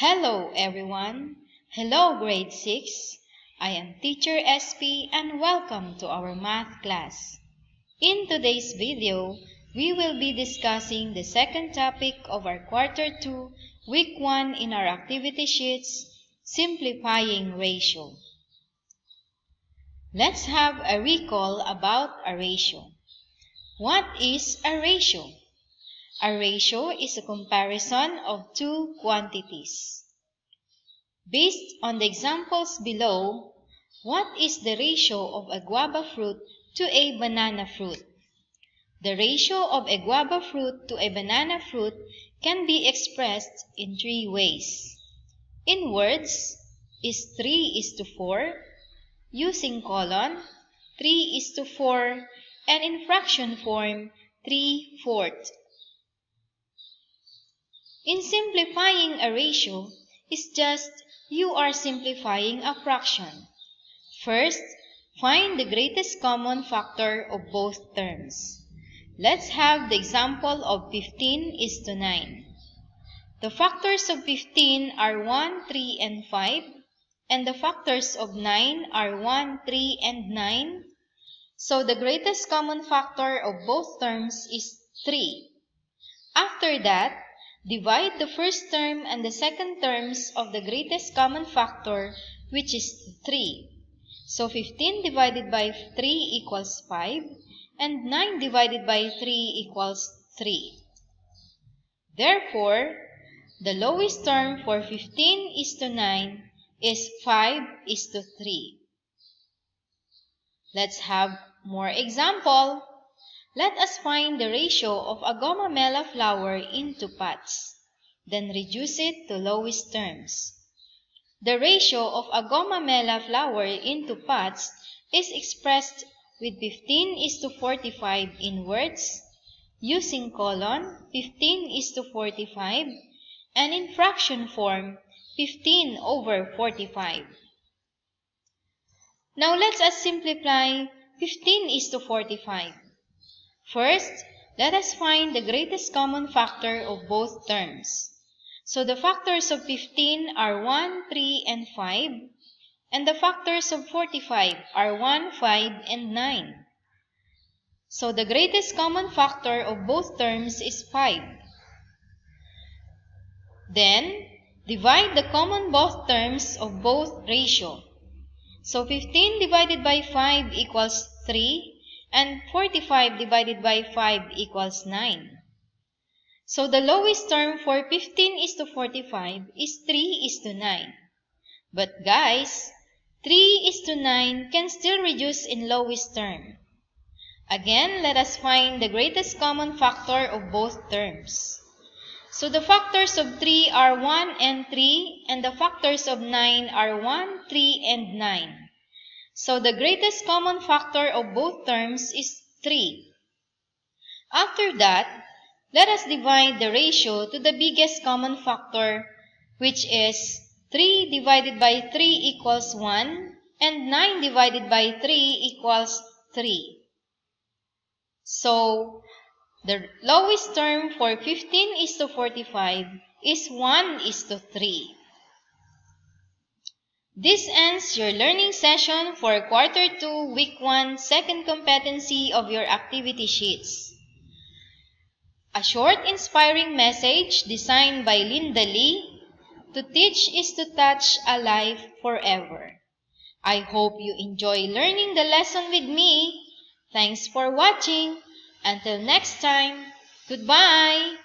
Hello everyone. Hello grade 6. I am Teacher SP and welcome to our math class. In today's video, we will be discussing the second topic of our quarter 2, week 1 in our activity sheets, simplifying ratio. Let's have a recall about a ratio. What is a ratio? A ratio is a comparison of two quantities. Based on the examples below, what is the ratio of a guava fruit to a banana fruit? The ratio of a guava fruit to a banana fruit can be expressed in three ways. In words is 3:4, using colon 3:4, and in fraction form 3/4. In simplifying a ratio, it's just you are simplifying a fraction. First, find the greatest common factor of both terms. Let's have the example of 15:9. The factors of 15 are 1, 3, and 5, and the factors of 9 are 1, 3, and 9. So the greatest common factor of both terms is 3. After that, divide the first term and the second terms of the greatest common factor, which is 3. So 15 divided by 3 equals 5, and 9 divided by 3 equals 3. Therefore, the lowest term for 15:9 is 5:3. Let's have more example. Let us find the ratio of a gomamela flower into pots, then reduce it to lowest terms. The ratio of a gomamela flower into pots is expressed with 15:45 in words, using colon 15:45, and in fraction form 15/45. Now let us simplify 15:45. First, let us find the greatest common factor of both terms. So the factors of 15 are 1, 3, and 5, and the factors of 45 are 1, 5, and 9. So the greatest common factor of both terms is 5. Then, divide the common both terms of both ratio. So 15 divided by 5 equals 3, and 45 divided by 5 equals 9. So the lowest term for 15:45 is 3:9. But guys, 3:9 can still reduce in lowest term. Again, let us find the greatest common factor of both terms. So the factors of 3 are 1 and 3, and the factors of 9 are 1, 3, and 9. So the greatest common factor of both terms is 3. After that, let us divide the ratio to the biggest common factor, which is 3 divided by 3 equals 1, and 9 divided by 3 equals 3. So, the lowest term for 15:45 is 1:3. This ends your learning session for quarter 2, week 1, second competency of your activity sheets. A short inspiring message designed by Linda Lee: to teach is to touch a life forever. I hope you enjoy learning the lesson with me. Thanks for watching. Until next time, goodbye!